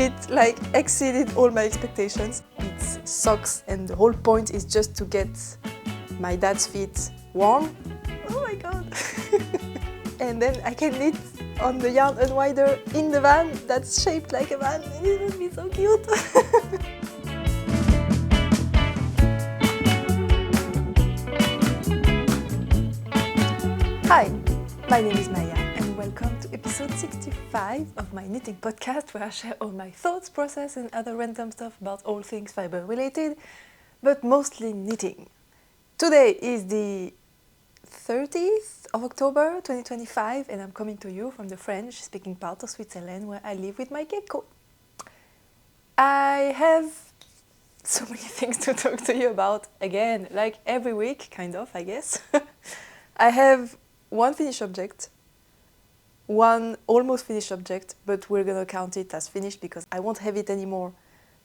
It like exceeded all my expectations. It's socks and the whole point is just to get my dad's feet warm. Oh my god! And then I can knit on the yarn unwinder in the van that's shaped like a van. It would be so cute! Hi, my name is Maya and welcome to episode 65 of my knitting podcast, where I share all my thoughts, process and other random stuff about all things fiber related, but mostly knitting. Today is the 30th of October 2025 and I'm coming to you from the French-speaking part of Switzerland where I live with my gecko. I have so many things to talk to you about, again, like every week, kind of, I guess. I have one finished object, one almost finished object, but we're gonna count it as finished because I won't have it anymore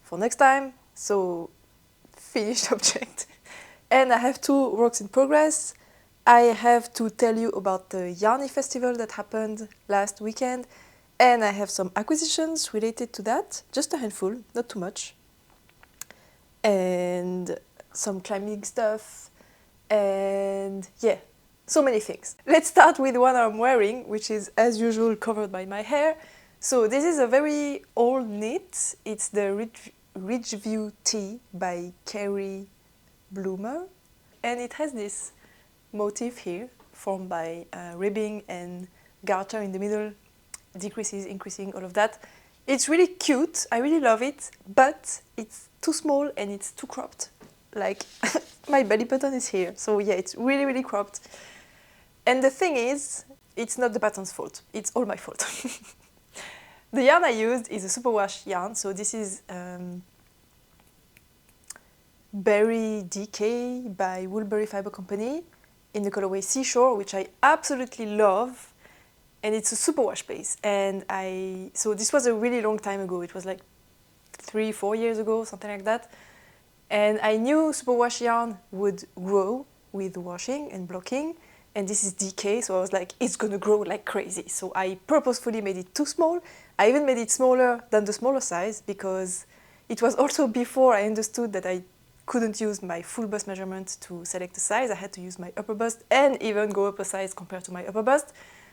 for next time, so finished object. And I have two works in progress. I have to tell you about the Yarny festival that happened last weekend, and I have some acquisitions related to that, just a handful, not too much, and some climbing stuff, and yeah, so many things. Let's start with the one I'm wearing, which is as usual covered by my hair. So this is a very old knit. It's the Ridgeview Tee by Carrie Bloomer, and it has this motif here formed by ribbing and garter in the middle, decreases, increasing, all of that. It's really cute, I really love it, but it's too small and it's too cropped. Like my belly button is here, so yeah, it's really cropped. And the thing is, it's not the pattern's fault, it's all my fault. The yarn I used is a superwash yarn, so this is Berry DK by Woolberry Fiber Company in the colorway Seashore, which I absolutely love, and it's a superwash base. And so this was a really long time ago, it was like 3-4 years ago, something like that. And I knew superwash yarn would grow with washing and blocking, and this is DK, so I was like, it's gonna grow like crazy. So I purposefully made it too small. I even made it smaller than the smaller size because it was also before I understood that I couldn't use my full bust measurement to select the size. I had to use my upper bust and even go up a size compared to my upper bust.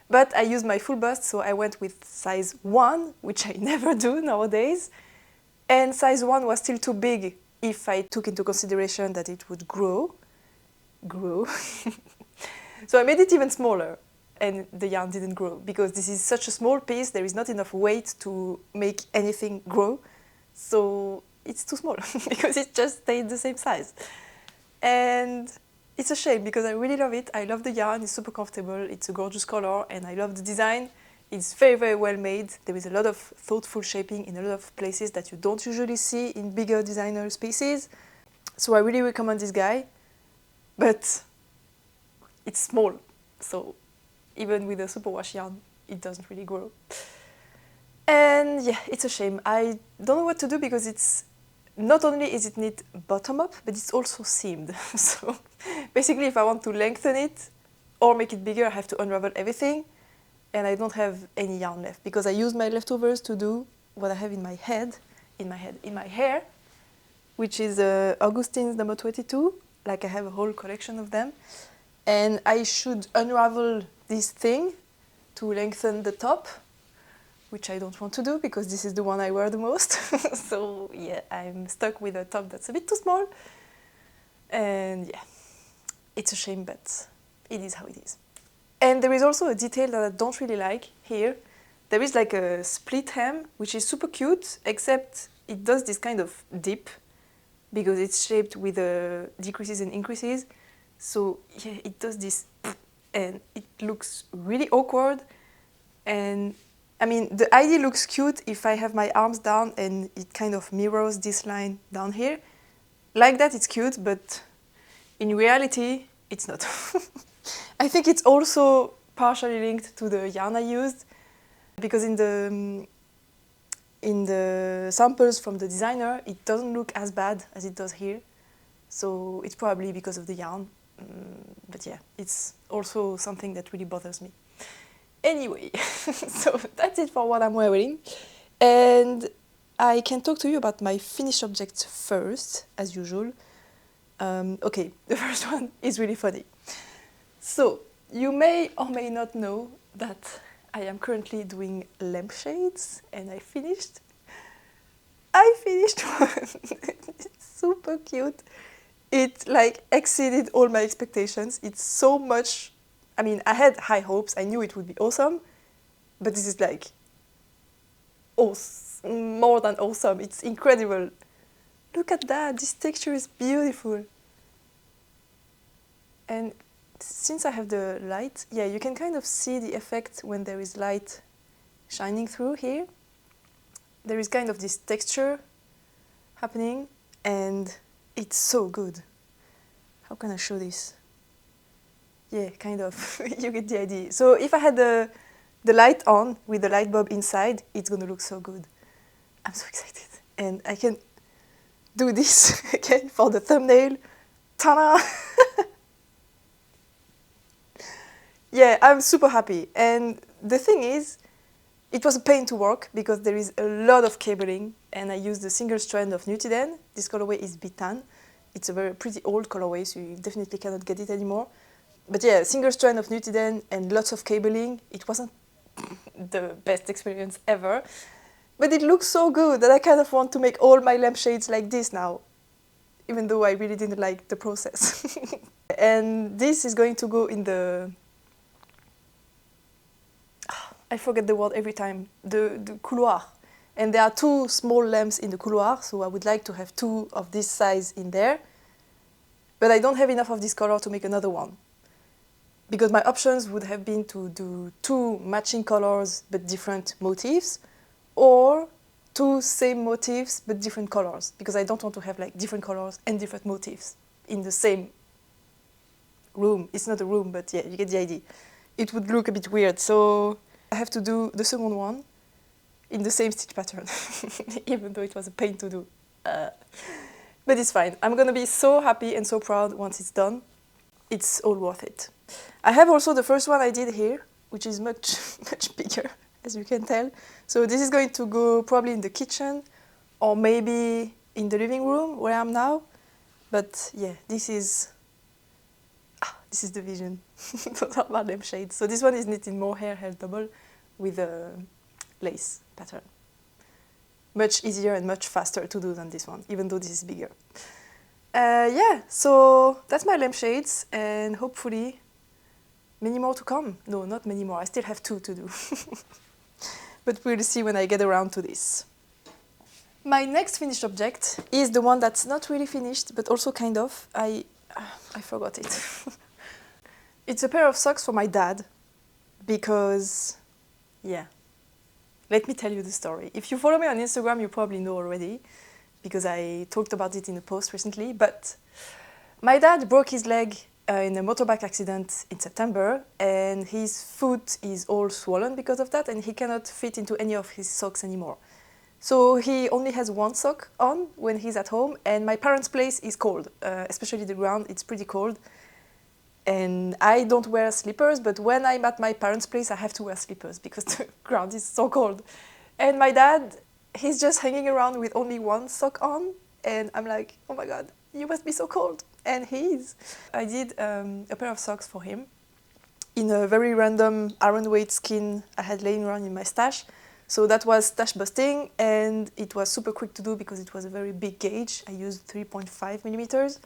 But I used my full bust, so I went with size 1, which I never do nowadays. And size 1 was still too big if I took into consideration that it would grow. So I made it even smaller and the yarn didn't grow because this is such a small piece, there is not enough weight to make anything grow. So it's too small because it just stayed the same size. And it's a shame because I really love it. I love the yarn, it's super comfortable, it's a gorgeous color, and I love the design. It's very well made. There is a lot of thoughtful shaping in a lot of places that you don't usually see in bigger designer pieces. So I really recommend this guy, but it's small. So even with a superwash yarn, it doesn't really grow. And yeah, it's a shame. I don't know what to do because it's not only is it knit bottom up, but it's also seamed. So basically if I want to lengthen it or make it bigger, I have to unravel everything. And I don't have any yarn left because I used my leftovers to do what I have in my hair, which is Augustins number 22. Like I have a whole collection of them. And I should unravel this thing to lengthen the top, which I don't want to do because this is the one I wear the most. So yeah, I'm stuck with a top that's a bit too small. And yeah, it's a shame, but it is how it is. And there is also a detail that I don't really like here. There is like a split hem, which is super cute, except it does this kind of dip because it's shaped with decreases and increases. So yeah, it does this and it looks really awkward. And I mean, the idea looks cute if I have my arms down and it kind of mirrors this line down here. Like that, it's cute, but in reality, it's not. I think it's also partially linked to the yarn I used, because in the samples from the designer, it doesn't look as bad as it does here. So it's probably because of the yarn. But yeah, it's also something that really bothers me. Anyway, so that's it for what I'm wearing. And I can talk to you about my finished objects first, as usual. Okay, the first one is really funny. So, you may or may not know that I am currently doing lampshades, and I finished one. It's super cute. It like exceeded all my expectations. It's so much, I mean, I had high hopes. I knew it would be awesome, but this is like more than awesome. It's incredible. Look at that. This texture is beautiful. And since I have the light, yeah, you can kind of see the effect when there is light shining through here. There is kind of this texture happening, and it's so good. How can I show this? Yeah, kind of. You get the idea. So if I had the light on with the light bulb inside, it's gonna look so good. I'm so excited. And I can do this again for the thumbnail. Ta-da! Yeah, I'm super happy. And the thing is, it was a pain to work because there is a lot of cabling, and I used a single strand of Nutiden. This colorway is Bitan. It's a very pretty old colorway, so you definitely cannot get it anymore. But yeah, single strand of Nutiden and lots of cabling. It wasn't the best experience ever, but it looks so good that I kind of want to make all my lampshades like this now, even though I really didn't like the process. And this is going to go in the... I forget the word every time, the couloir. And there are two small lamps in the couloir, so I would like to have two of this size in there. But I don't have enough of this color to make another one. Because my options would have been to do two matching colors but different motifs, or two same motifs but different colors. Because I don't want to have like different colors and different motifs in the same room. It's not a room, but yeah, you get the idea. It would look a bit weird, so I have to do the second one in the same stitch pattern, even though it was a pain to do. But it's fine. I'm gonna be so happy and so proud once it's done. It's all worth it. I have also the first one I did here, which is much, much bigger, as you can tell. So this is going to go probably in the kitchen, or maybe in the living room where I am now. But yeah, this is the vision. Those are my lampshades. So this one is knit in mohair held double with a lace pattern. Much easier and much faster to do than this one, even though this is bigger. Yeah, so that's my lampshades, and hopefully many more to come. No, not many more. I still have two to do. But we'll see when I get around to this. My next finished object is the one that's not really finished, but also kind of. I forgot it. It's a pair of socks for my dad, because, yeah. Let me tell you the story. If you follow me on Instagram, you probably know already, because I talked about it in a post recently, but my dad broke his leg in a motorbike accident in September, and his foot is all swollen because of that, and he cannot fit into any of his socks anymore. So he only has one sock on when he's at home, and my parents' place is cold, especially the ground, it's pretty cold. And I don't wear slippers, but when I'm at my parents' place, I have to wear slippers because the ground is so cold. And my dad, he's just hanging around with only one sock on, and I'm like, oh my God, you must be so cold. And he is. I did a pair of socks for him in a very random iron weight skin I had laying around in my stash. So that was stash busting, and it was super quick to do because it was a very big gauge. I used 3.5 millimeters.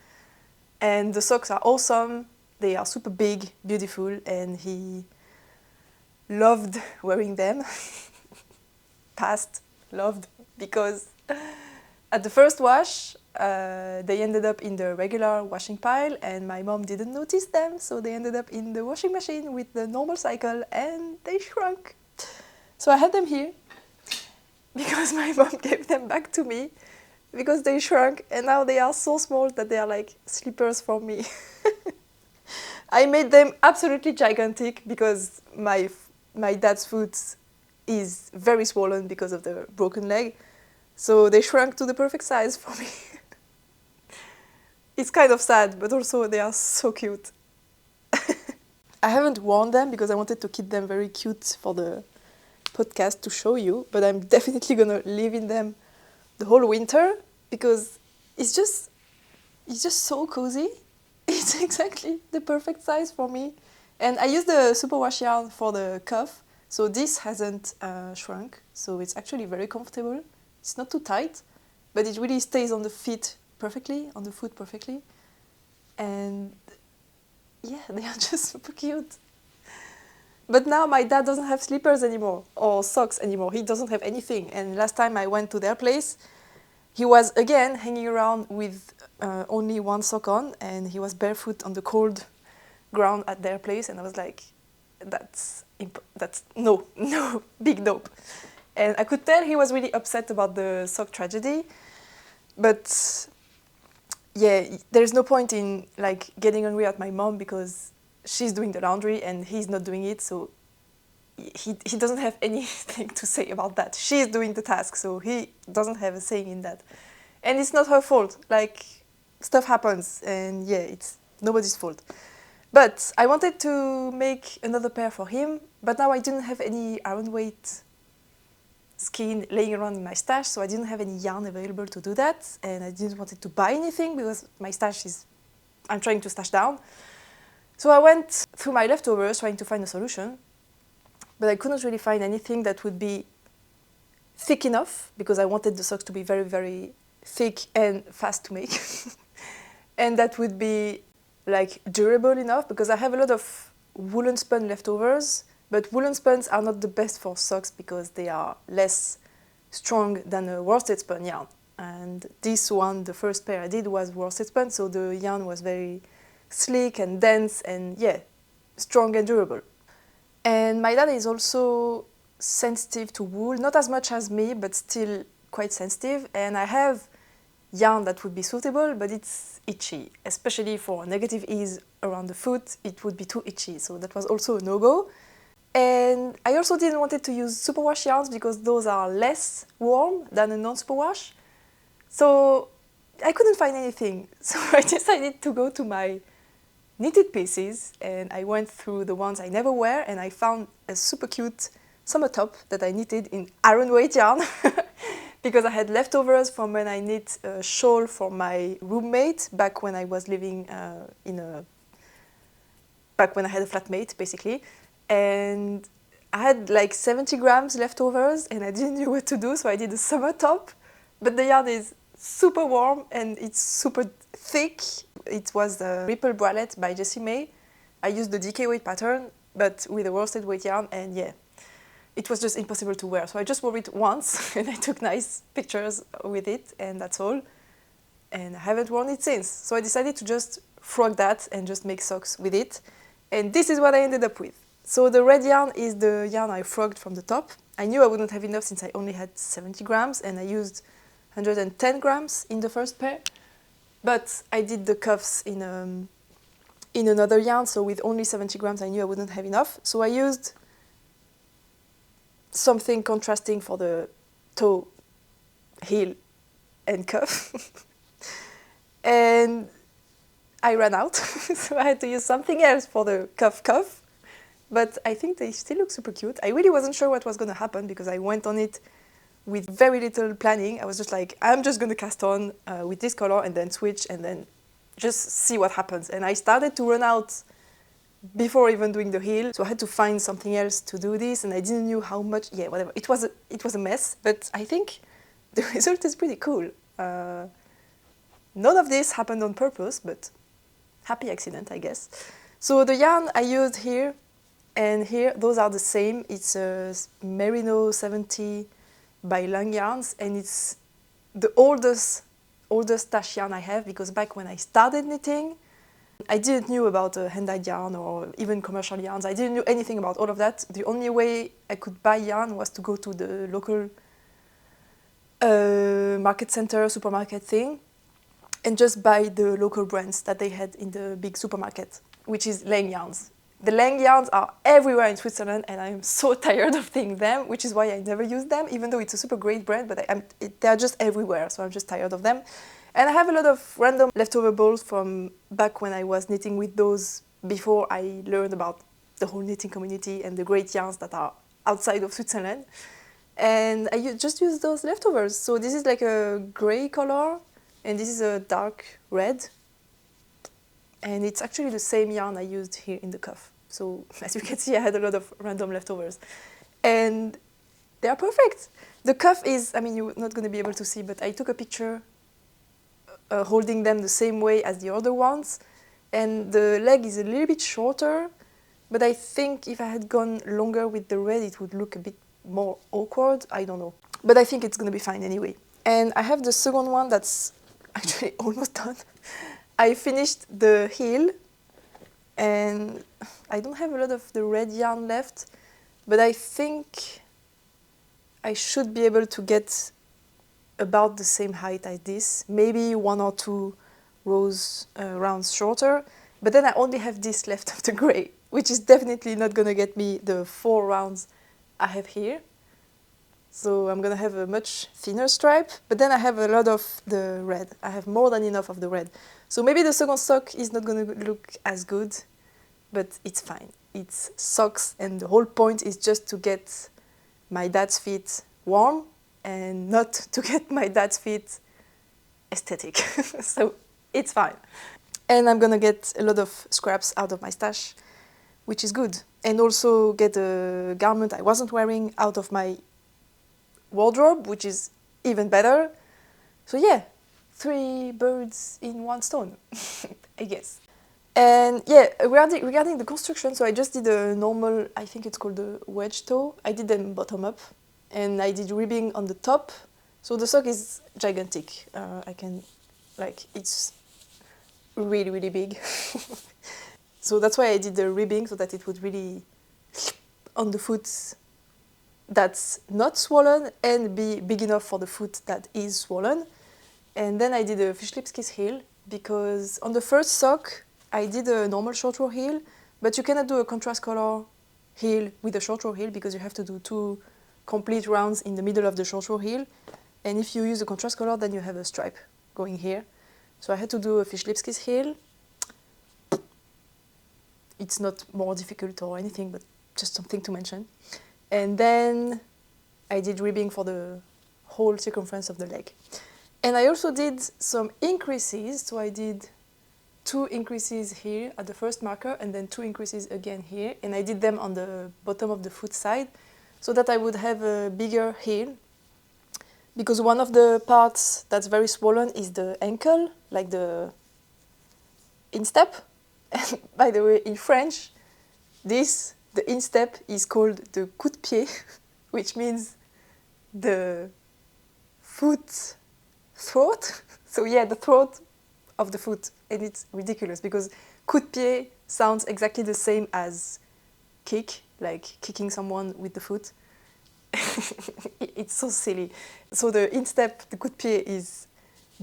And the socks are awesome. They are super big, beautiful, and he loved wearing them. Loved, because at the first wash, they ended up in the regular washing pile, and my mom didn't notice them, so they ended up in the washing machine with the normal cycle, and they shrunk. So I had them here, because my mom gave them back to me, because they shrunk, and now they are so small that they are like slippers for me. I made them absolutely gigantic because my dad's foot is very swollen because of the broken leg. So they shrunk to the perfect size for me. It's kind of sad, but also they are so cute. I haven't worn them because I wanted to keep them very cute for the podcast to show you, but I'm definitely gonna live in them the whole winter because it's just so cozy. It's exactly the perfect size for me. And I use the superwash yarn for the cuff, so this hasn't shrunk, so it's actually very comfortable. It's not too tight, but it really stays on the feet perfectly, on the foot perfectly. And yeah, they are just super cute. But now my dad doesn't have slippers anymore or socks anymore. He doesn't have anything. And last time I went to their place, he was again hanging around with only one sock on, and he was barefoot on the cold ground at their place. And I was like, that's no, big nope. And I could tell he was really upset about the sock tragedy. But yeah, there's no point in like getting angry at my mom because she's doing the laundry and he's not doing it, so he doesn't have anything to say about that. She's doing the task, so he doesn't have a saying in that. And it's not her fault. Like, stuff happens, and yeah, it's nobody's fault. But I wanted to make another pair for him, but now I didn't have any iron weight skein laying around in my stash, so I didn't have any yarn available to do that, and I didn't want to buy anything because my stash I'm trying to stash down. So I went through my leftovers trying to find a solution, but I couldn't really find anything that would be thick enough because I wanted the socks to be very, very thick and fast to make. And that would be like durable enough because I have a lot of woolen spun leftovers, but woolen spuns are not the best for socks because they are less strong than a worsted spun yarn. And this one, the first pair I did was worsted spun, so the yarn was very slick and dense and yeah, strong and durable. And my dad is also sensitive to wool, not as much as me, but still quite sensitive. And I have yarn that would be suitable, but it's itchy, especially for negative ease around the foot. It would be too itchy, so that was also a no-go. And I also didn't want to use superwash yarns because those are less warm than a non-superwash. So I couldn't find anything. So I decided to go to my knitted pieces, and I went through the ones I never wear, and I found a super cute summer top that I knitted in iron weight yarn because I had leftovers from when I knit a shawl for my roommate back when I was living back when I had a flatmate, basically. And I had like 70 grams leftovers, and I didn't know what to do, so I did a summer top. But the yarn is super warm and it's super thick. It was the Ripple Bralette by Jessie May. I used the DK weight pattern, but with a worsted weight yarn, and yeah, it was just impossible to wear. So I just wore it once, and I took nice pictures with it, and that's all. And I haven't worn it since. So I decided to just frog that and just make socks with it. And this is what I ended up with. So the red yarn is the yarn I frogged from the top. I knew I wouldn't have enough since I only had 70 grams, and I used 110 grams in the first pair. But I did the cuffs in another yarn, so with only 70 grams I knew I wouldn't have enough. So I used something contrasting for the toe, heel and cuff. And I ran out, so I had to use something else for the cuff. But I think they still look super cute. I really wasn't sure what was going to happen because I went on it with very little planning. I was just like, I'm just going to cast on with this color and then switch and then just see what happens. And I started to run out before even doing the heel, so I had to find something else to do this, and I didn't know how much. Yeah, whatever. It was a mess, but I think the result is pretty cool. None of this happened on purpose, but happy accident, I guess. So the yarn I used here and here, those are the same. It's a Merino 70 by Lang Yarns, and it's the oldest stash yarn I have because back when I started knitting, I didn't know about hand-dyed yarn or even commercial yarns. I didn't know anything about all of that. The only way I could buy yarn was to go to the local market center, supermarket thing, and just buy the local brands that they had in the big supermarket, which is Lang Yarns. The Lang Yarns are everywhere in Switzerland, and I'm so tired of seeing them, which is why I never use them, even though it's a super great brand, but they're just everywhere, so I'm just tired of them. And I have a lot of random leftover balls from back when I was knitting with those before I learned about the whole knitting community and the great yarns that are outside of Switzerland. And I just used those leftovers. So this is like a gray color, and this is a dark red. And it's actually the same yarn I used here in the cuff. So as you can see, I had a lot of random leftovers. And they are perfect. The cuff is, I mean, you're not going to be able to see, but I took a picture holding them the same way as the other ones. And the leg is a little bit shorter, but I think if I had gone longer with the red, it would look a bit more awkward. I don't know. But I think it's going to be fine anyway. And I have the second one that's actually almost done. I finished the heel, and I don't have a lot of the red yarn left, but I think I should be able to get about the same height as this, maybe 1 or 2 rows rounds shorter, but then I only have this left of the grey, which is definitely not going to get me the 4 rounds I have here. So I'm going to have a much thinner stripe, but then I have a lot of the red. I have more than enough of the red. So maybe the second sock is not going to look as good, but it's fine. It's socks, and the whole point is just to get my dad's feet warm and not to get my dad's feet aesthetic. So it's fine. And I'm going to get a lot of scraps out of my stash, which is good. And also get a garment I wasn't wearing out of my wardrobe, which is even better. So yeah, 3 birds in 1 stone, I guess. And yeah, regarding the construction, so I just did a normal, I think it's called a wedge toe. I did them bottom up, and I did ribbing on the top. So the sock is gigantic. It's really, really big. So that's why I did the ribbing, so that it would really on the foot that's not swollen and be big enough for the foot that is swollen. And then I did a fish lips kiss heel, because on the first sock I did a normal short row heel, but you cannot do a contrast color heel with a short row heel because you have to do 2 complete rounds in the middle of the short row heel. And if you use a contrast color, then you have a stripe going here. So I had to do a fish lips kiss heel. It's not more difficult or anything, but just something to mention. And then I did ribbing for the whole circumference of the leg. And I also did some increases, so I did 2 increases here at the first marker and then 2 increases again here, and I did them on the bottom of the foot side so that I would have a bigger heel, because one of the parts that's very swollen is the ankle, like the instep. And by the way, in French, the instep is called the coup de pied, which means the foot throat. So yeah, the throat of the foot. And it's ridiculous because coup de pied sounds exactly the same as kick, like kicking someone with the foot. It's so silly. So the instep, the coup de pied, is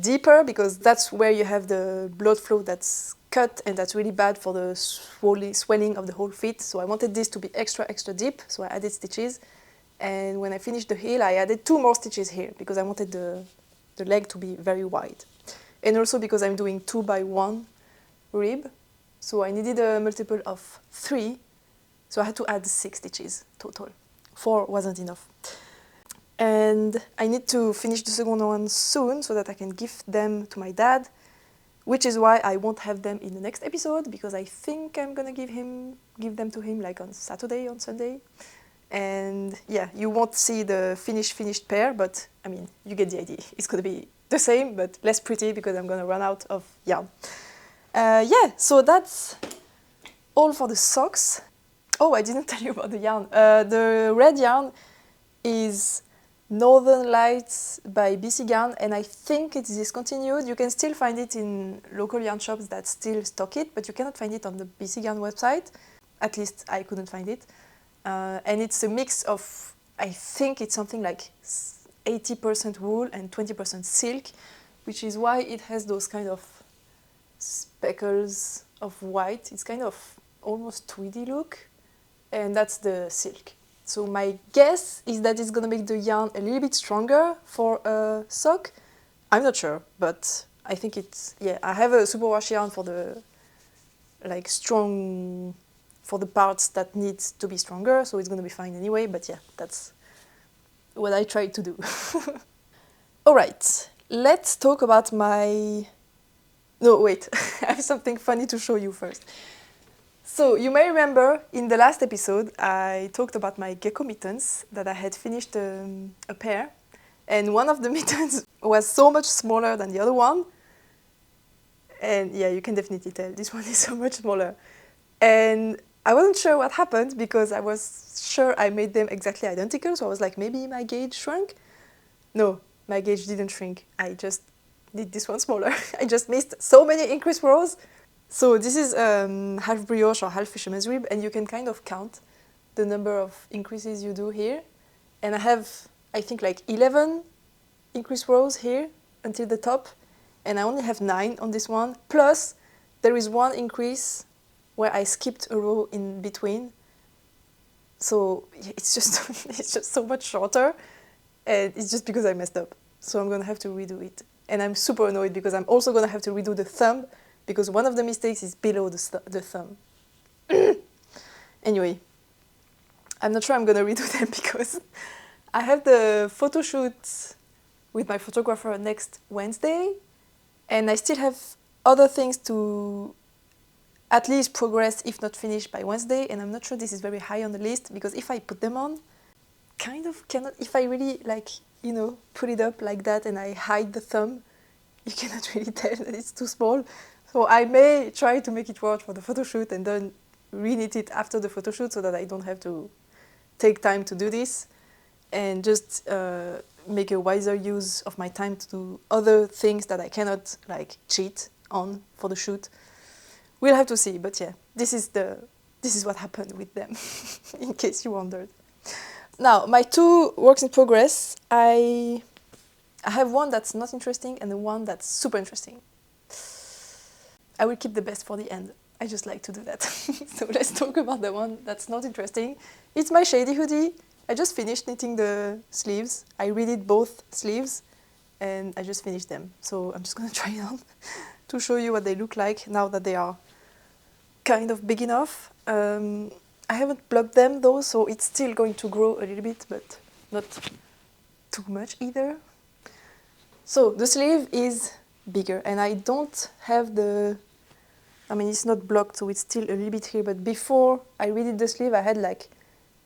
deeper because that's where you have the blood flow that's cut, and that's really bad for the swelling of the whole feet. So I wanted this to be extra deep, so I added stitches. And when I finished the heel, I added 2 more stitches here because I wanted the leg to be very wide. And also because I'm doing 2x1 rib, so I needed a multiple of 3, so I had to add 6 stitches total. 4 wasn't enough. And I need to finish the second one soon so that I can give them to my dad, which is why I won't have them in the next episode, because I think I'm gonna give them to him like on Saturday, on Sunday. And yeah, you won't see the finished pair, but I mean, you get the idea. It's gonna be the same, but less pretty because I'm gonna run out of yarn. Yeah, so that's all for the socks. Oh, I didn't tell you about the yarn. The red yarn is Northern Lights by BC Garn, and I think it's discontinued. You can still find it in local yarn shops that still stock it, but you cannot find it on the BC Garn website. At least I couldn't find it. And it's a mix of, I think it's something like 80% wool and 20% silk, which is why it has those kind of speckles of white. It's kind of almost tweedy look, and that's the silk. So my guess is that it's gonna make the yarn a little bit stronger for a sock. I'm not sure, but I think it's, yeah, I have a superwash yarn for the strong, for the parts that need to be stronger, so it's gonna be fine anyway, but yeah, that's what I try to do. Alright, let's talk about my... No, wait, I have something funny to show you first. So, you may remember in the last episode I talked about my Gecko Mittens, that I had finished a pair, and one of the mittens was so much smaller than the other one. And yeah, you can definitely tell this one is so much smaller. And I wasn't sure what happened because I was sure I made them exactly identical. So I was like, maybe my gauge shrunk? No, my gauge didn't shrink. I just did this one smaller. I just missed so many increase rows. So this is half brioche or half fisherman's rib, and you can kind of count the number of increases you do here. And I have, I think, like 11 increase rows here until the top. And I only have 9 on this one. Plus, there is one increase where I skipped a row in between. So it's just so much shorter. And it's just because I messed up. So I'm going to have to redo it. And I'm super annoyed because I'm also going to have to redo the thumb because one of the mistakes is below the thumb. Anyway, I'm not sure I'm going to redo them because I have the photo shoot with my photographer next Wednesday. And I still have other things to at least progress, if not finish, by Wednesday. And I'm not sure this is very high on the list because if I put them on, kind of cannot, if I really like, you know, put it up like that and I hide the thumb, you cannot really tell that it's too small. So I may try to make it work for the photo shoot and then re-knit it after the photo shoot so that I don't have to take time to do this and just make a wiser use of my time to do other things that I cannot like cheat on for the shoot. We'll have to see, but yeah, this is what happened with them, in case you wondered. Now, my 2 works in progress, I have one that's not interesting and the one that's super interesting. I will keep the best for the end. I just like to do that. So let's talk about the one that's not interesting. It's my Shady Hoodie. I just finished knitting the sleeves. I redid both sleeves and I just finished them. So I'm just going to try it on to show you what they look like now that they are kind of big enough. I haven't plugged them though, so it's still going to grow a little bit, but not too much either. So the sleeve is bigger and I don't have the... I mean, it's not blocked, so it's still a little bit here, but before I redid the sleeve, I had like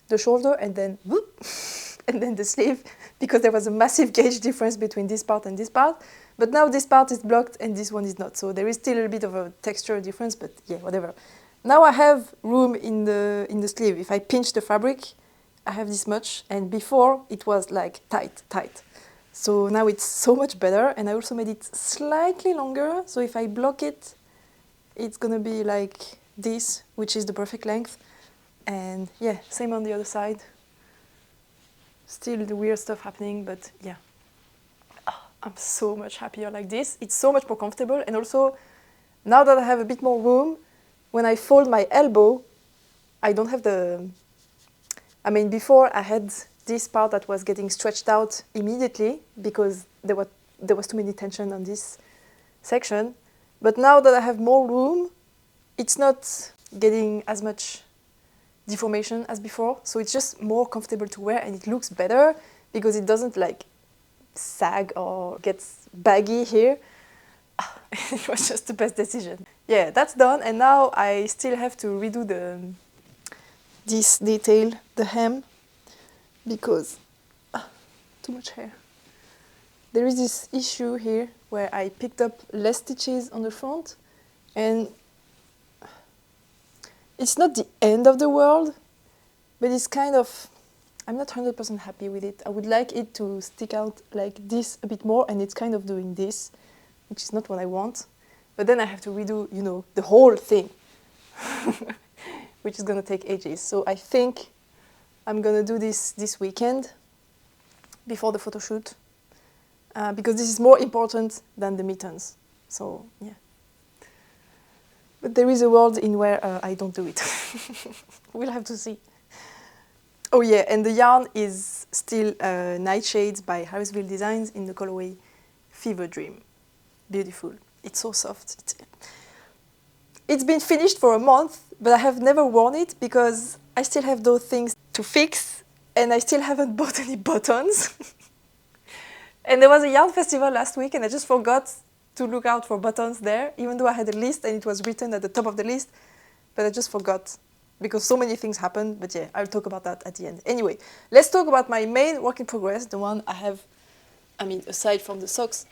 the shoulder and then whoop, and then the sleeve because there was a massive gauge difference between this part and this part. But now this part is blocked and this one is not. So there is still a little bit of a texture difference, but yeah, whatever. Now I have room in the sleeve. If I pinch the fabric, I have this much. And before it was like tight. So now it's so much better. And I also made it slightly longer. So if I block it, it's gonna be like this, which is the perfect length. And yeah, same on the other side. Still the weird stuff happening, but yeah. Oh, I'm so much happier like this. It's so much more comfortable. And also, now that I have a bit more room, when I fold my elbow, I don't have the... I mean, before I had this part that was getting stretched out immediately because there was too many tension on this section. But now that I have more room, it's not getting as much deformation as before, so it's just more comfortable to wear and it looks better because it doesn't like sag or gets baggy here. It was just the best decision. Yeah, that's done, and now I still have to redo this detail, the hem, because too much hair. There is this issue here where I picked up less stitches on the front, and it's not the end of the world, but it's kind of, I'm not 100% happy with it. I would like it to stick out like this a bit more, and it's kind of doing this, which is not what I want. But then I have to redo, you know, the whole thing, which is going to take ages. So I think I'm going to do this weekend before the photo shoot, because this is more important than the mittens. So, yeah. But there is a world in where I don't do it. We'll have to see. Oh yeah, and the yarn is still Nightshades by Ridgeview Designs in the colorway Fever Dream. Beautiful. It's so soft. It's been finished for a month, but I have never worn it because I still have those things to fix and I still haven't bought any buttons. And there was a yarn festival last week, and I just forgot to look out for buttons there, even though I had a list and it was written at the top of the list, but I just forgot because so many things happened. But yeah, I'll talk about that at the end. Anyway, let's talk about my main work in progress, the one I have, I mean, aside from the socks,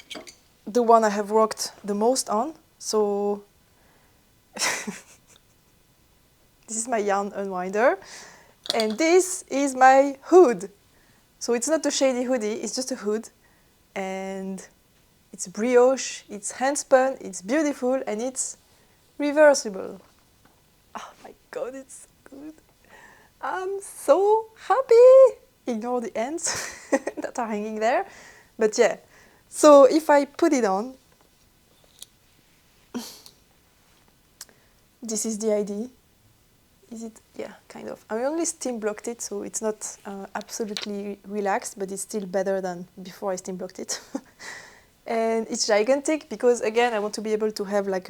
the one I have worked the most on. So this is my yarn unwinder, and this is my hood. So it's not the Shady Hoodie, it's just a hood, and it's brioche, it's hand spun, it's beautiful, and it's reversible. Oh my god, it's so good. I'm so happy. Ignore the ends that are hanging there. But yeah, so if I put it on, this is the ID. Is it? Yeah, kind of. I only steam blocked it, so it's not absolutely relaxed, but it's still better than before I steam blocked it. And it's gigantic because, again, I want to be able to have like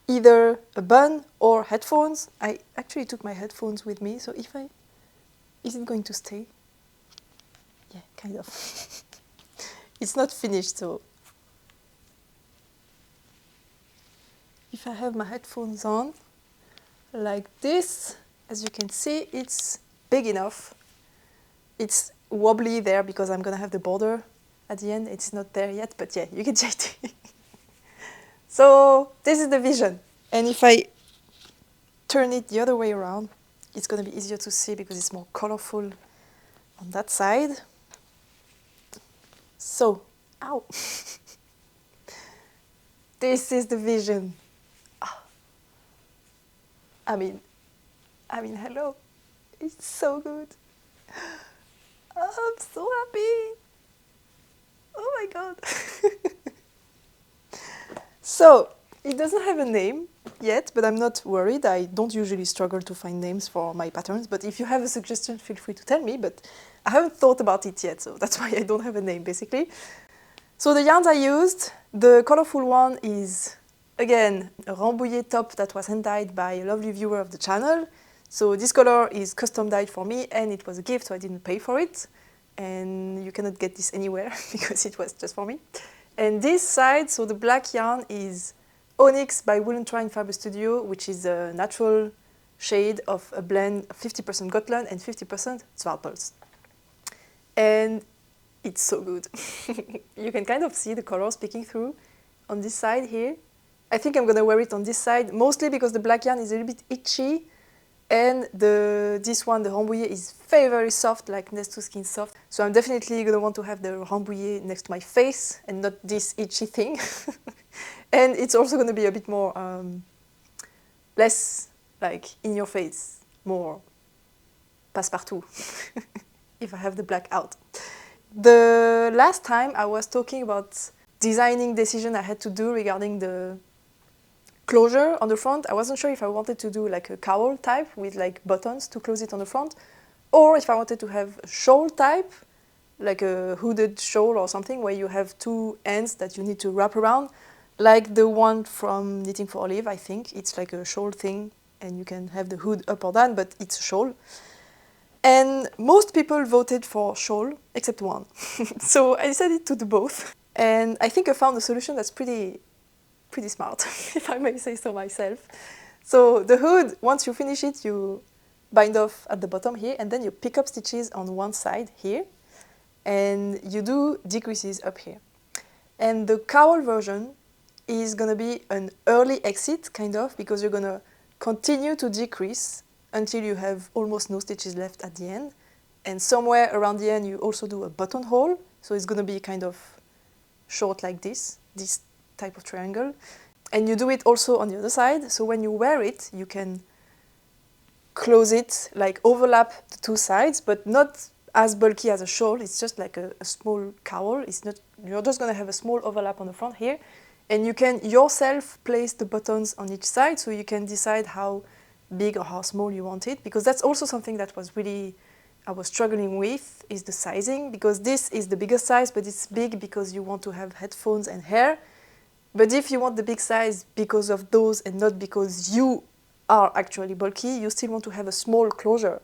either a bun or headphones. I actually took my headphones with me, so is it going to stay? Yeah, kind of. It's not finished, so if I have my headphones on, like this, as you can see, it's big enough. It's wobbly there because I'm gonna have the border at the end. It's not there yet, but yeah, you get the idea. So this is the vision. And if I turn it the other way around, it's gonna be easier to see because it's more colorful on that side. So, ow. This is the vision. I mean, hello. It's so good. Oh, I'm so happy. Oh my god. So, it doesn't have a name yet, but I'm not worried. I don't usually struggle to find names for my patterns, but if you have a suggestion, feel free to tell me, but I haven't thought about it yet, so that's why I don't have a name, basically. So the yarns I used, the colorful one is, again, a Rambouillet top that was hand-dyed by a lovely viewer of the channel. So this color is custom dyed for me, and it was a gift, so I didn't pay for it. And you cannot get this anywhere because it was just for me. And this side, so the black yarn is Onyx by Wool and Twine Fiber Studio, which is a natural shade of a blend of 50% Gotland and 50% Zwartpels. And it's so good. You can kind of see the colors peeking through on this side here. I think I'm going to wear it on this side, mostly because the black yarn is a little bit itchy, and this one, the Rambouillet, is very, very soft, like next to skin soft. So I'm definitely going to want to have the Rambouillet next to my face and not this itchy thing. And it's also going to be a bit more, less like in your face, more passe-partout, if I have the black out. The last time I was talking about designing decision I had to do regarding the closure on the front. I wasn't sure if I wanted to do like a cowl type with like buttons to close it on the front, or if I wanted to have a shawl type, like a hooded shawl or something where you have two ends that you need to wrap around, like the one from Knitting for Olive, I think. It's like a shawl thing and you can have the hood up or down, but it's a shawl. And most people voted for shawl, except one. So I decided to do both. And I think I found a solution that's pretty smart, if I may say so myself. So the hood, once you finish it, you bind off at the bottom here, and then you pick up stitches on one side here, and you do decreases up here. And the cowl version is going to be an early exit, kind of, because you're going to continue to decrease until you have almost no stitches left at the end. And somewhere around the end, you also do a buttonhole, so it's going to be kind of short like this type of triangle. And you do it also on the other side, so when you wear it, you can close it, like overlap the two sides, but not as bulky as a shawl. It's just like a small cowl. It's not, you're just going to have a small overlap on the front here, and you can yourself place the buttons on each side, so you can decide how big or how small you want it, because that's also something that was really, I was struggling with, is the sizing, because this is the bigger size, but it's big because you want to have headphones and hair. But if you want the big size because of those and not because you are actually bulky, you still want to have a small closure.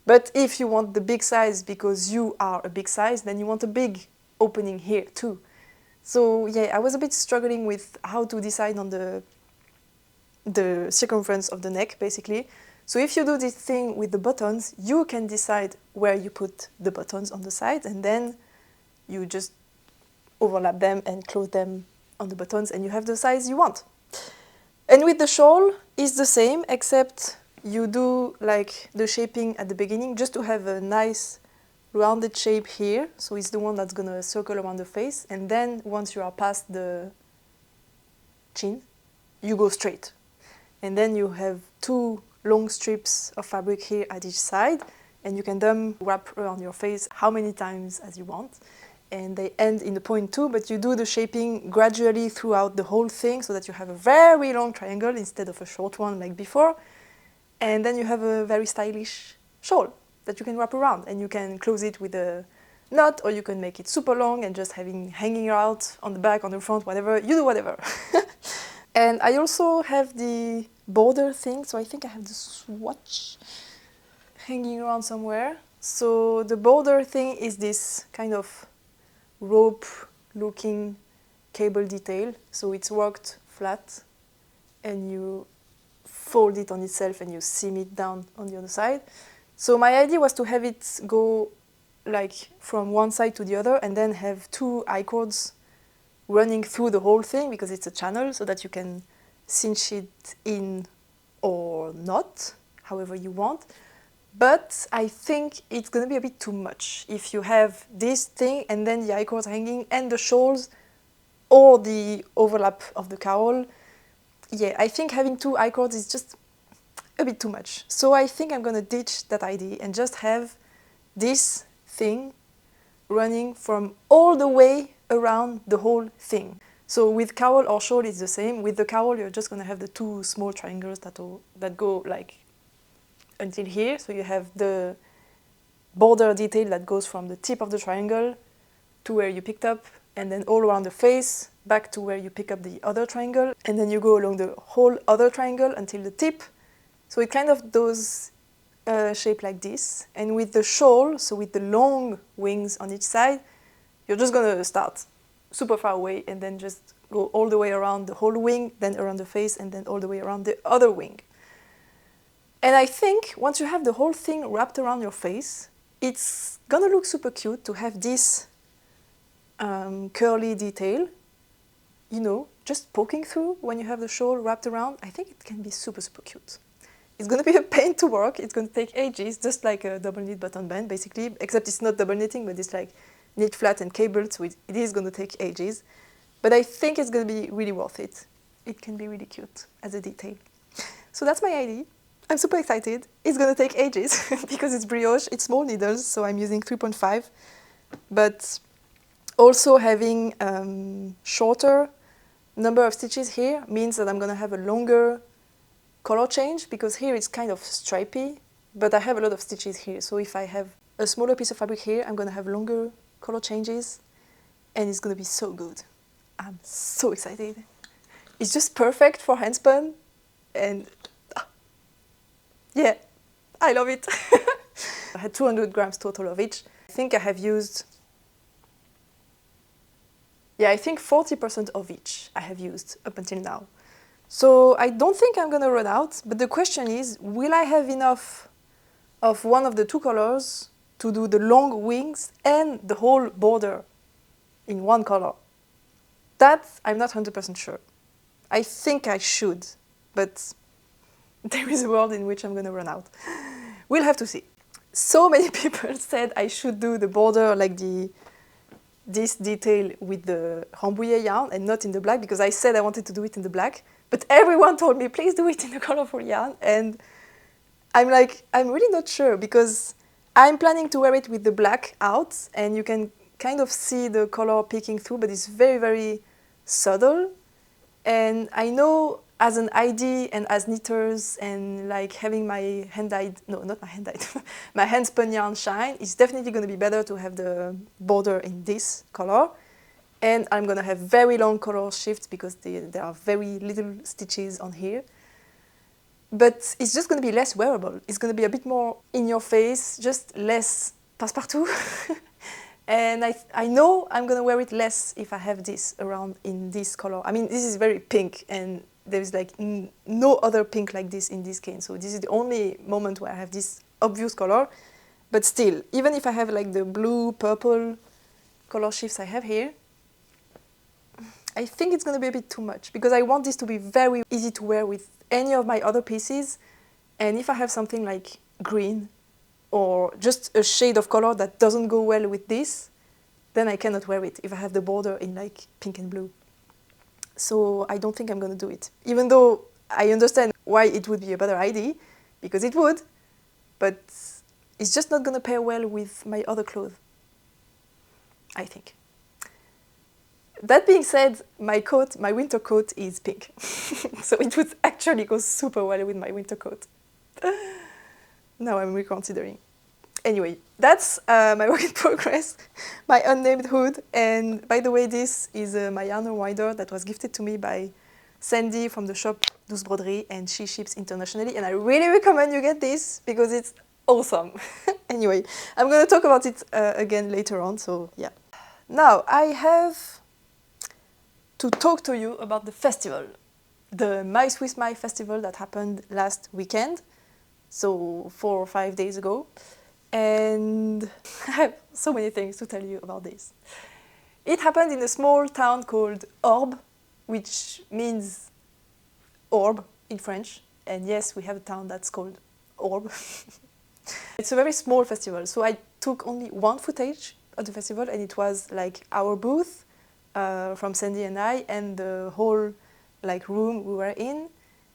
But if you want the big size because you are a big size, then you want a big opening here too. So yeah, I was a bit struggling with how to decide on the circumference of the neck, basically. So if you do this thing with the buttons, you can decide where you put the buttons on the side, and then you just overlap them and close them on the buttons, and you have the size you want. And with the shawl, it's the same, except you do like the shaping at the beginning just to have a nice rounded shape here. So it's the one that's gonna circle around the face, and then once you are past the chin, you go straight. And then you have 2 long strips of fabric here at each side, and you can then wrap around your face how many times as you want. And they end in the point too, but you do the shaping gradually throughout the whole thing so that you have a very long triangle instead of a short one like before. And then you have a very stylish shawl that you can wrap around, and you can close it with a knot, or you can make it super long and just hanging out on the back, on the front, whatever. You do whatever. And I also have the border thing, so I think I have the swatch hanging around somewhere. So the border thing is this kind of rope-looking cable detail. So it's worked flat, and you fold it on itself and you seam it down on the other side. So my idea was to have it go like from one side to the other, and then have 2 I-cords running through the whole thing, because it's a channel, so that you can cinch it in or not, however you want. But I think it's going to be a bit too much if you have this thing and then the I-cords hanging and the shawls or the overlap of the cowl. Yeah, I think having 2 I-cords is just a bit too much. So I think I'm going to ditch that idea and just have this thing running from all the way around the whole thing. So with cowl or shawl it's the same. With the cowl you're just going to have the 2 small triangles that go like until here. So you have the border detail that goes from the tip of the triangle to where you picked up, and then all around the face, back to where you pick up the other triangle, and then you go along the whole other triangle until the tip. So it kind of does shape like this. And with the shawl, so with the long wings on each side, you're just gonna start super far away and then just go all the way around the whole wing, then around the face, and then all the way around the other wing. And I think once you have the whole thing wrapped around your face, it's gonna look super cute to have this curly detail, you know, just poking through when you have the shawl wrapped around. I think it can be super, super cute. It's going to be a pain to work. It's going to take ages, just like a double knit button band, basically, except it's not double knitting, but it's like knit flat and cabled, so it is going to take ages. But I think it's going to be really worth it. It can be really cute as a detail. So that's my idea. I'm super excited. It's going to take ages because it's brioche, it's small needles, so I'm using 3.5. But also having shorter number of stitches here means that I'm going to have a longer color change, because here it's kind of stripy, but I have a lot of stitches here. So if I have a smaller piece of fabric here, I'm going to have longer color changes, and it's going to be so good. I'm so excited. It's just perfect for handspun, and yeah, I love it. I had 200 grams total of each. I think I have used, I think 40% of each I have used up until now. So I don't think I'm gonna run out, but the question is, will I have enough of one of the 2 colors to do the long wings and the whole border in one color? That I'm not 100% sure. I think I should, but there is a world in which I'm gonna run out. We'll have to see. So many people said I should do the border like this detail with the Rambouillet yarn and not in the black, because I said I wanted to do it in the black. But everyone told me, please do it in the colorful yarn. And I'm like, I'm really not sure, because I'm planning to wear it with the black out, and you can kind of see the color peeking through, but it's very, very subtle. And I know as an ID and as knitters and like having my hand-dyed, no, not my hand-dyed, my hand-spun yarn shine, it's definitely going to be better to have the border in this color. And I'm going to have very long color shifts because there are very little stitches on here. but it's just going to be less wearable. It's going to be a bit more in your face, just less passepartout. And I know I'm going to wear it less if I have this around in this color. I mean, this is very pink, and there's like no other pink like this in this cane. So this is the only moment where I have this obvious color. But still, even if I have like the blue, purple color shifts I have here, I think it's going to be a bit too much, because I want this to be very easy to wear with any of my other pieces. And if I have something like green or just a shade of color that doesn't go well with this, then I cannot wear it if I have the border in like pink and blue. So I don't think I'm going to do it, even though I understand why it would be a better idea, because it would, but it's just not going to pair well with my other clothes, I think. That being said, my coat, my winter coat is pink. So it would actually go super well with my winter coat. Now I'm reconsidering. Anyway, that's my work in progress, my unnamed hood. And by the way, this is my yarn unwinder that was gifted to me by Sandy from the shop Douce Broderie, and she ships internationally. And I really recommend you get this because it's awesome. Anyway, I'm going to talk about it again later on, so yeah. Now, I have to talk to you about the festival, the My Swiss My festival that happened last weekend, so 4 or 5 days ago. And I have so many things to tell you about this. It happened in a small town called Orbe, which means orb in French. And yes, we have a town that's called Orbe. It's a very small festival, so I took only one footage of the festival, and it was like our booth from Sandy and I, and the whole like room we were in.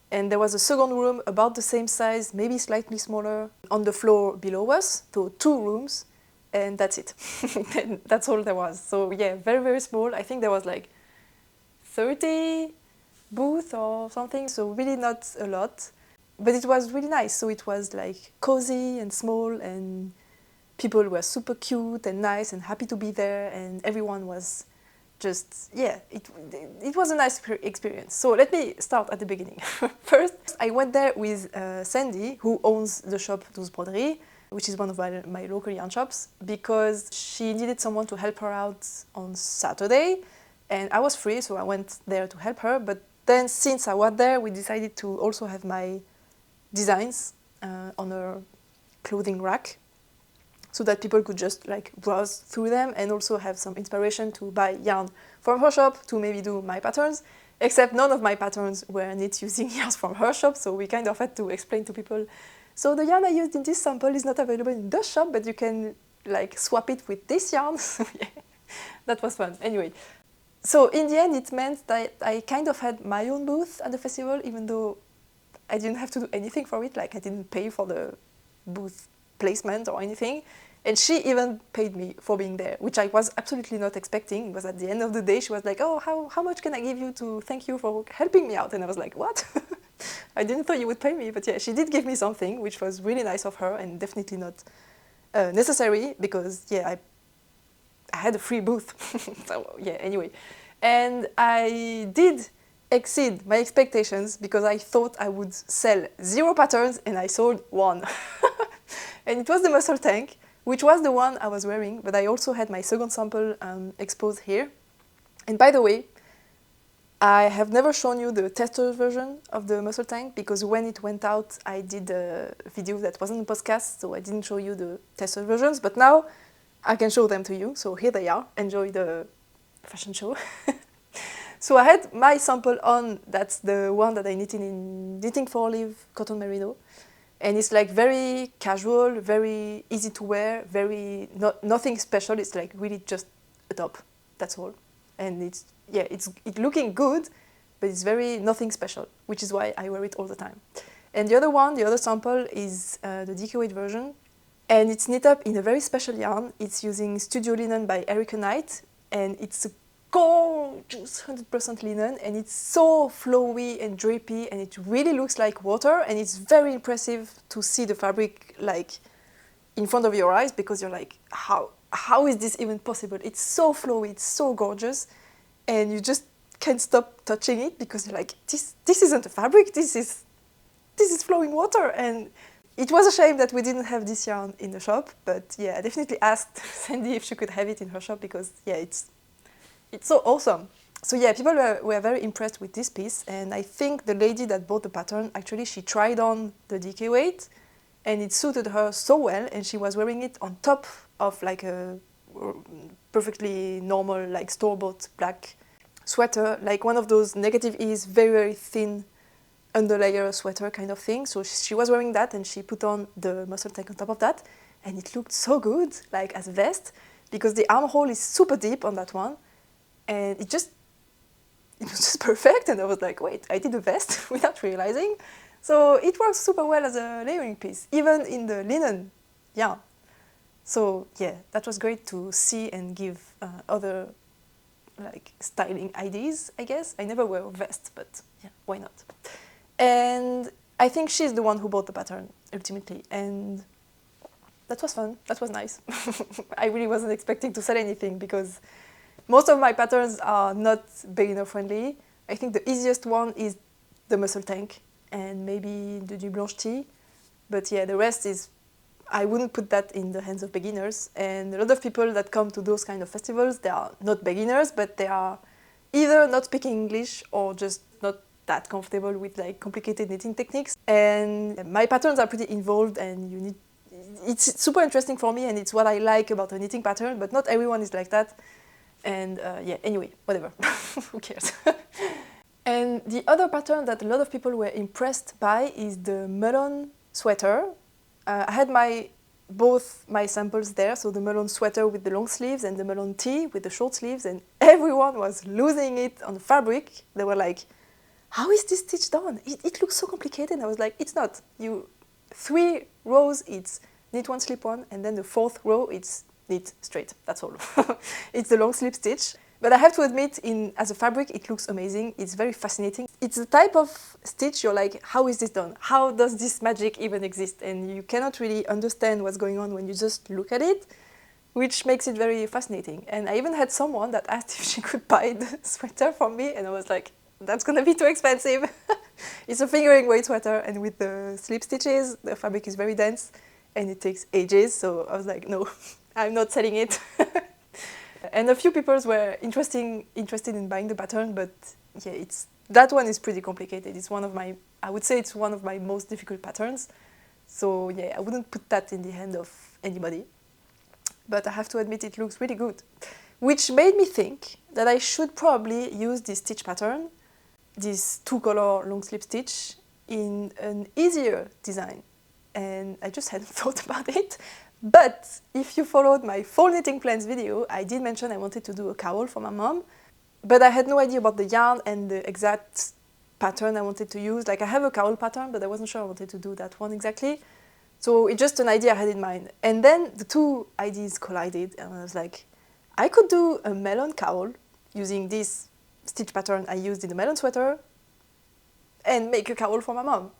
And there was a second room about the same size, maybe slightly smaller, on the floor below us, so 2 rooms, and that's it. That's all there was. So yeah, very, very small. I think there was like 30 booths or something, so really not a lot. But it was really nice, so it was like cozy and small, and people were super cute and nice and happy to be there, and everyone was just, yeah, it was a nice experience. So let me start at the beginning. First, I went there with Sandy, who owns the shop Douce Broderie, which is one of my local yarn shops, because she needed someone to help her out on Saturday, and I was free, so I went there to help her. But then since I was there, we decided to also have my designs on a clothing rack, so that people could just like browse through them and also have some inspiration to buy yarn from her shop to maybe do my patterns, except none of my patterns were knit using yarns from her shop, so we kind of had to explain to people, so the yarn I used in this sample is not available in the shop, but you can like swap it with this yarn. Yeah, that was fun. Anyway, so in the end it meant that I kind of had my own booth at the festival, even though I didn't have to do anything for it, like I didn't pay for the booth placement or anything, and she even paid me for being there, which I was absolutely not expecting, because at the end of the day she was like, oh, how much can I give you to thank you for helping me out? And I was like, what? I didn't thought you would pay me, but yeah, she did give me something, which was really nice of her and definitely not necessary, because yeah, I had a free booth. So yeah, anyway, and I did exceed my expectations, because I thought I would sell 0 patterns and I sold 1. And it was the muscle tank, which was the one I was wearing, but I also had my second sample exposed here. And by the way, I have never shown you the tester version of the muscle tank, because when it went out, I did a video that wasn't a podcast, so I didn't show you the tester versions, but now I can show them to you. So here they are. Enjoy the fashion show. So I had my sample on, that's the one that I knitted in Knitting for Olive Cotton Merino. And it's like very casual, very easy to wear, nothing special. It's like really just a top, that's all. And it's looking good, but it's very nothing special, which is why I wear it all the time. And the other sample is the DK8 version. And it's knit up in a very special yarn. It's using Studio Linen by Erica Knight, and it's a gorgeous 100% linen, and it's so flowy and drapey, and it really looks like water, and it's very impressive to see the fabric like in front of your eyes, because you're like, how is this even possible? It's so flowy, it's so gorgeous, and you just can't stop touching it, because you're like, this isn't a fabric, this is this is flowing water. And it was a shame that we didn't have this yarn in the shop, but yeah, I definitely asked Sandy if she could have it in her shop because yeah, it's so awesome. So yeah, people were very impressed with this piece, and I think the lady that bought the pattern, actually she tried on the DK weight and it suited her so well, and she was wearing it on top of like a perfectly normal like store-bought black sweater, like one of those negative ease, very, very thin underlayer sweater kind of thing. So she was wearing that and she put on the muscle tank on top of that, and it looked so good, like as a vest, because the armhole is super deep on that one, and it was just perfect. And I was like, wait, I did a vest without realizing. So it works super well as a layering piece, even in the linen yarn. So yeah, that was great to see and give other like styling ideas, I guess. I never wear a vest, but yeah, why not? And I think she's the one who bought the pattern ultimately, and that was fun. That was nice. I really wasn't expecting to sell anything because most of my patterns are not beginner friendly. I think the easiest one is the muscle tank and maybe the du blanche tee, but yeah, the rest is, I wouldn't put that in the hands of beginners. And a lot of people that come to those kind of festivals, they are not beginners, but they are either not speaking English or just not that comfortable with like complicated knitting techniques. And my patterns are pretty involved, and it's super interesting for me, and it's what I like about a knitting pattern, but not everyone is like that. And yeah, anyway, whatever, who cares? And the other pattern that a lot of people were impressed by is the melon sweater. I had both my samples there, so the melon sweater with the long sleeves and the melon tee with the short sleeves, and everyone was losing it on the fabric. They were like, how is this stitch done? It looks so complicated. I was like, it's not. 3 rows, it's knit one, slip one, and then the 4th row, it's knit straight. That's all. It's the long sleeve stitch. But I have to admit, as a fabric, it looks amazing. It's very fascinating. It's the type of stitch you're like, how is this done? How does this magic even exist? And you cannot really understand what's going on when you just look at it, which makes it very fascinating. And I even had someone that asked if she could buy the sweater from me, and I was like, that's gonna be too expensive. It's a fingering weight sweater, and with the slip stitches, the fabric is very dense, and it takes ages. So I was like, no, I'm not selling it. And a few people were interested in buying the pattern, but yeah, that one is pretty complicated. I would say it's one of my most difficult patterns. So yeah, I wouldn't put that in the hand of anybody. But I have to admit it looks really good. Which made me think that I should probably use this stitch pattern, this 2-color long slip stitch, in an easier design. And I just hadn't thought about it. But if you followed my fall knitting plans video, I did mention I wanted to do a cowl for my mom, but I had no idea about the yarn and the exact pattern I wanted to use. Like, I have a cowl pattern, but I wasn't sure I wanted to do that one exactly. So it's just an idea I had in mind. And then the two ideas collided, and I was like, I could do a melon cowl using this stitch pattern I used in the melon sweater and make a cowl for my mom.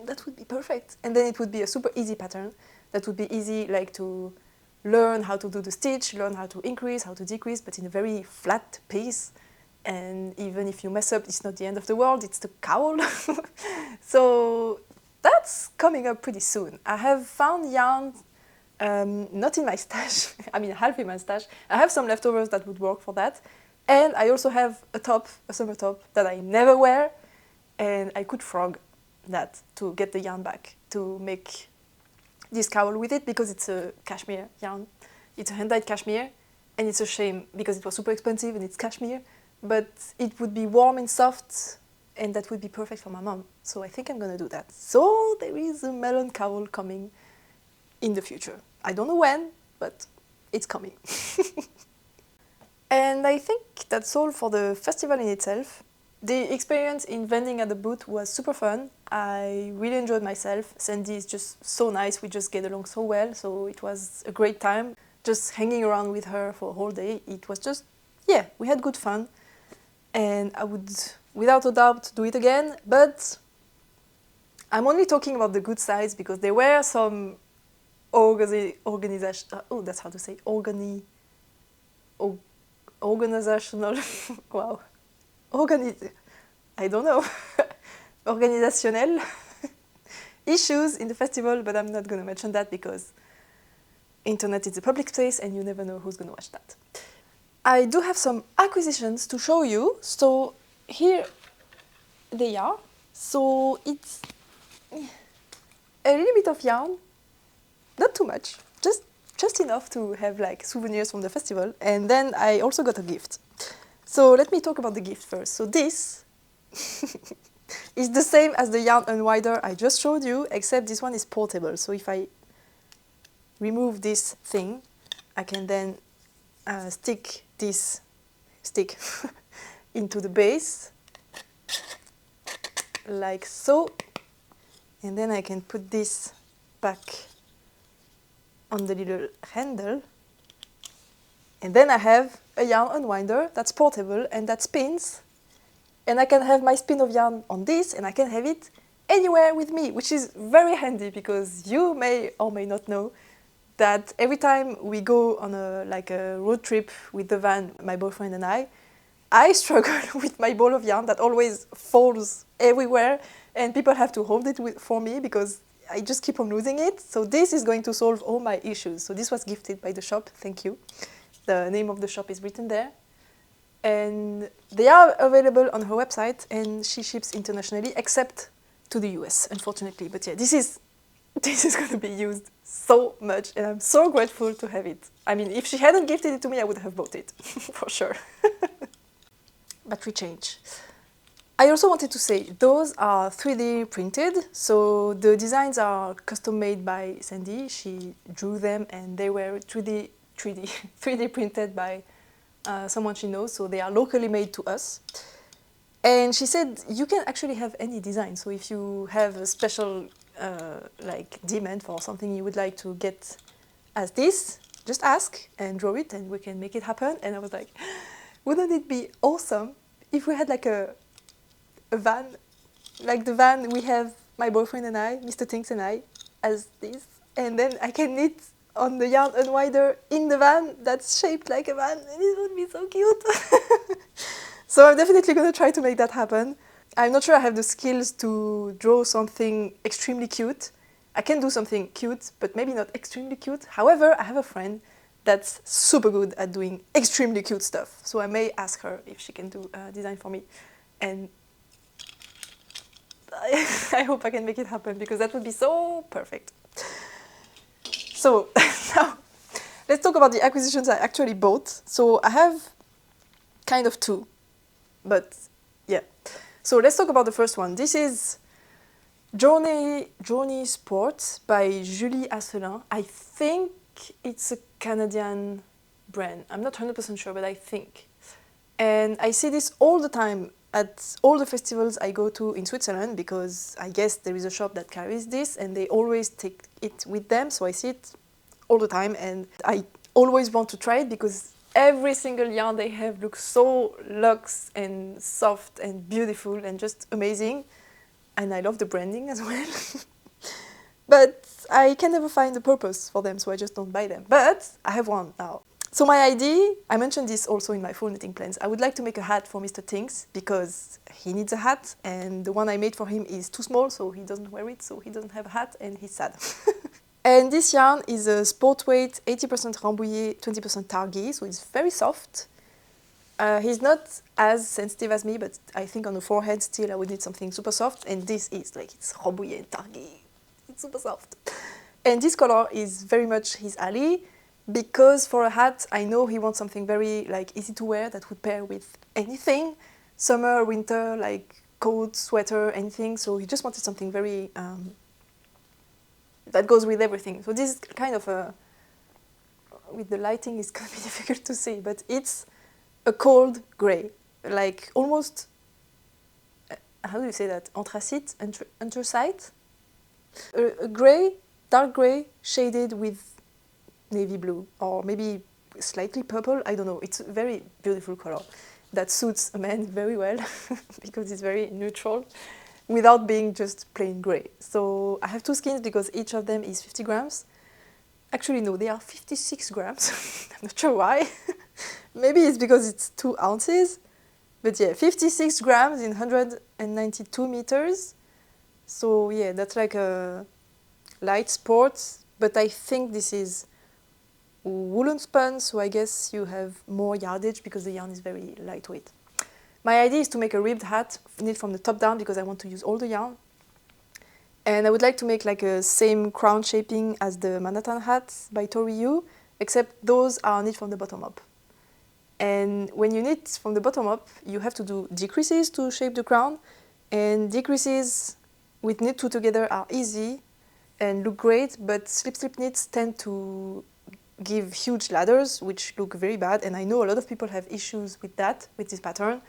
That would be perfect. And then it would be a super easy pattern. That would be easy, like, to learn how to do the stitch, learn how to increase, how to decrease, but in a very flat piece. And even if you mess up, it's not the end of the world, it's the cowl. So that's coming up pretty soon. I have found yarn, not in my stash, I mean half in my stash. I have some leftovers that would work for that. And I also have a summer top that I never wear, and I could frog that to get the yarn back, to make this cowl with it, because it's a cashmere yarn. It's a hand-dyed cashmere, and it's a shame because it was super expensive and it's cashmere, but it would be warm and soft, and that would be perfect for my mom. So I think I'm gonna do that. So there is a melon cowl coming in the future. I don't know when, but it's coming. And I think that's all for the festival in itself. The experience in vending at the booth was super fun. I really enjoyed myself. Sandy is just so nice. We just get along so well. So it was a great time. Just hanging around with her for a whole day. It was just, yeah, we had good fun. And I would, without a doubt, do it again. But I'm only talking about the good sides because there were some organizational, that's how to say, organizational, wow. I don't know, organisationnel issues in the festival, but I'm not going to mention that because internet is a public space and you never know who's going to watch that. I do have some acquisitions to show you. So here they are. So it's a little bit of yarn, not too much, just enough to have like souvenirs from the festival. And then I also got a gift. So let me talk about the gift first. So this is the same as the yarn unwinder I just showed you, except this one is portable. So if I remove this thing, I can then stick this stick into the base, like so. And then I can put this back on the little handle. And then I have a yarn unwinder that's portable and that spins. And I can have my spin of yarn on this and I can have it anywhere with me, which is very handy because you may or may not know that every time we go on a road trip with the van, my boyfriend and I struggle with my ball of yarn that always falls everywhere and people have to hold it for me because I just keep on losing it. So this is going to solve all my issues. So this was gifted by the shop, thank you. The name of the shop is written there. And they are available on her website and she ships internationally except to the US, unfortunately. But yeah, this is going to be used so much and I'm so grateful to have it. I mean, if she hadn't gifted it to me, I would have bought it, for sure. Battery change. I also wanted to say, those are 3D printed, so the designs are custom made by Sandy. She drew them and they were 3D printed by someone she knows, so they are locally made to us. And she said you can actually have any design, so if you have a special demand for something you would like to get as this, just ask and draw it and we can make it happen. And I was like, wouldn't it be awesome if we had like a van, like the van we have, my boyfriend and I, Mr. Tinks and I, as this, and then I can knit on the yarn unwinder in the van that's shaped like a van, and it would be so cute. So I'm definitely going to try to make that happen. I'm not sure I have the skills to draw something extremely cute. I can do something cute, but maybe not extremely cute. However, I have a friend that's super good at doing extremely cute stuff. So I may ask her if she can do a design for me. And I hope I can make it happen because that would be so perfect. So now let's talk about the acquisitions I actually bought. So I have kind of two, but yeah. So let's talk about the first one. This is Journey Sport by Julie Asselin. I think it's a Canadian brand. I'm not 100% sure, but I think. And I see this all the time at all the festivals I go to in Switzerland because I guess there is a shop that carries this and they always take it with them. So I see it all the time and I always want to try it because every single yarn they have looks so luxe and soft and beautiful and just amazing. And I love the branding as well. But I can never find a purpose for them, so I just don't buy them. But I have one now. So my idea, I mentioned this also in my full knitting plans, I would like to make a hat for Mr. Tinks because he needs a hat and the one I made for him is too small, so he doesn't wear it, so he doesn't have a hat and he's sad. And this yarn is a sport weight, 80% Rambouillet, 20% Targhee, so it's very soft. He's not as sensitive as me, but I think on the forehead still I would need something super soft, and this is like, it's Rambouillet and Targhee. It's super soft. And this color is very much his alley, because for a hat, I know he wants something very easy to wear that would pair with anything. Summer, winter, like coat, sweater, anything. So he just wanted something very, that goes with everything. So this is kind of a, with the lighting it's going to be difficult to see, but it's a cold grey, like almost, how do you say that? Anthracite? Anthracite? A grey, dark grey, shaded with navy blue, or maybe slightly purple, I don't know. It's a very beautiful color that suits a man very well because it's very neutral without being just plain grey. So I have two skeins because each of them is 50 grams. Actually, no, they are 56 grams. I'm not sure why. Maybe it's because it's 2 ounces. But yeah, 56 grams in 192 meters. So yeah, that's like a light sport, but I think this is woolen spun, so I guess you have more yardage because the yarn is very lightweight. My idea is to make a ribbed hat, knit from the top down because I want to use all the yarn. And I would like to make like a same crown shaping as the Manhattan hats by Tori Yu, except those are knit from the bottom up. And when you knit from the bottom up, you have to do decreases to shape the crown, and decreases with knit two together are easy and look great, but slip knits tend to give huge ladders, which look very bad, and I know a lot of people have issues with that, with this pattern.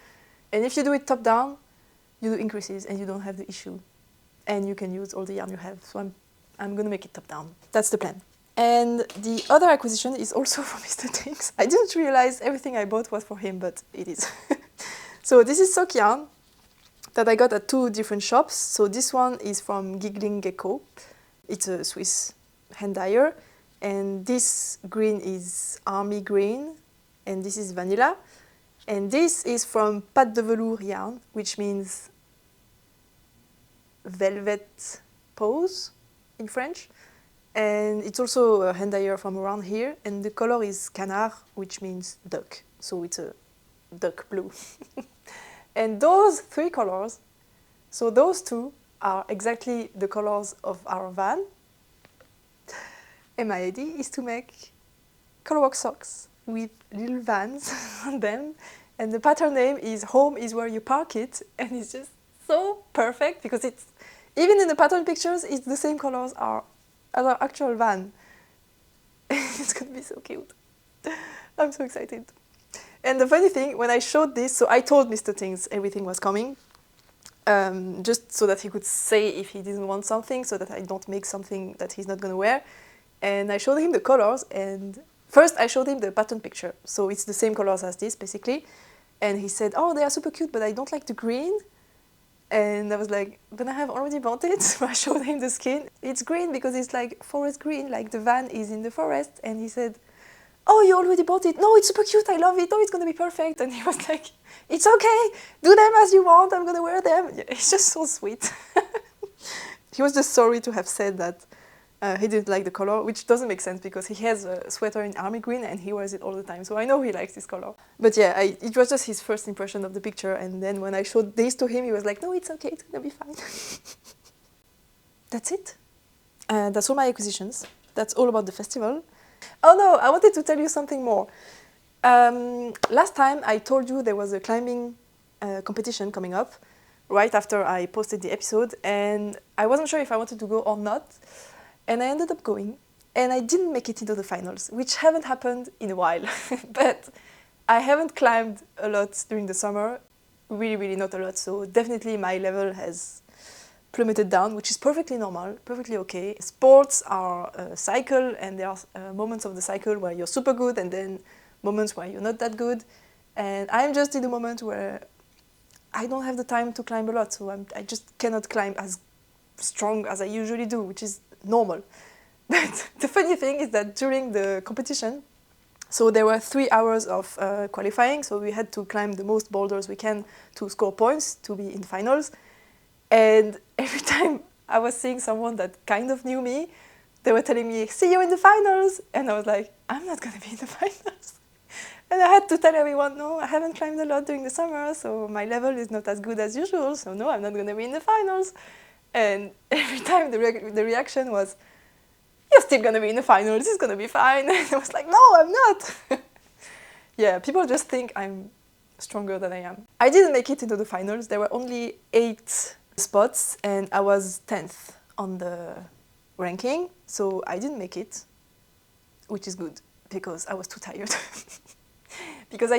And if you do it top down, you do increases and you don't have the issue. And you can use all the yarn you have. So I'm gonna make it top down. That's the plan. And the other acquisition is also for Mr. Tinks. I didn't realize everything I bought was for him, but it is. So this is sock yarn that I got at two different shops. So this one is from Giggling Gecko. It's a Swiss hand dyer. And this green is army green, and this is vanilla. And this is from Pâte de Velours yarn, which means velvet pose in French. And it's also a hand dyer from around here, and the color is canard, which means duck. So it's a duck blue. And those three colors, so those two are exactly the colors of our van. And my idea is to make colorwork socks with little vans on them. And the pattern name is Home is Where You Park It. And it's just so perfect because it's, even in the pattern pictures, it's the same colors as our actual van. It's gonna be so cute. I'm so excited. And the funny thing, when I showed this, so I told Mr. Tinks everything was coming, just so that he could say if he didn't want something, so that I don't make something that he's not gonna wear. And I showed him the colors, and first I showed him the pattern picture. So it's the same colors as this, basically. And he said, oh, they are super cute, but I don't like the green. And I was like, but I have already bought it. So I showed him the skin. It's green because it's like forest green, like the van is in the forest. And he said, oh, you already bought it? No, it's super cute, I love it. Oh, it's gonna be perfect. And he was like, it's okay, do them as you want, I'm gonna wear them. Yeah, it's just so sweet. He was just sorry to have said that he didn't like the color, which doesn't make sense because he has a sweater in army green and he wears it all the time. So I know he likes this color. But yeah, it was just his first impression of the picture. And then when I showed this to him, he was like, no, it's okay, it's gonna be fine. That's it. That's all my acquisitions. That's all about the festival. Oh no, I wanted to tell you something more. Last time I told you there was a climbing competition coming up right after I posted the episode, and I wasn't sure if I wanted to go or not. And I ended up going, and I didn't make it into the finals, which haven't happened in a while. But I haven't climbed a lot during the summer, really not a lot, so definitely my level has plummeted down, which is perfectly normal, perfectly okay. Sports are a cycle, and there are moments of the cycle where you're super good, and then moments where you're not that good. And I'm just in a moment where I don't have the time to climb a lot, so I just cannot climb as strong as I usually do, which is normal. But the funny thing is that during the competition, so there were 3 hours of qualifying, so we had to climb the most boulders we can to score points to be in finals. And every time I was seeing someone that kind of knew me, they were telling me, see you in the finals! And I was like, I'm not gonna be in the finals. And I had to tell everyone, no, I haven't climbed a lot during the summer, so my level is not as good as usual, so no, I'm not gonna be in the finals. And every time the reaction was, you're still gonna be in the finals, it's gonna be fine. And I was like, no, I'm not. Yeah, people just think I'm stronger than I am. I didn't make it into the finals. There were only 8 spots, and I was 10th on the ranking, so I didn't make it, which is good, because I was too tired. Because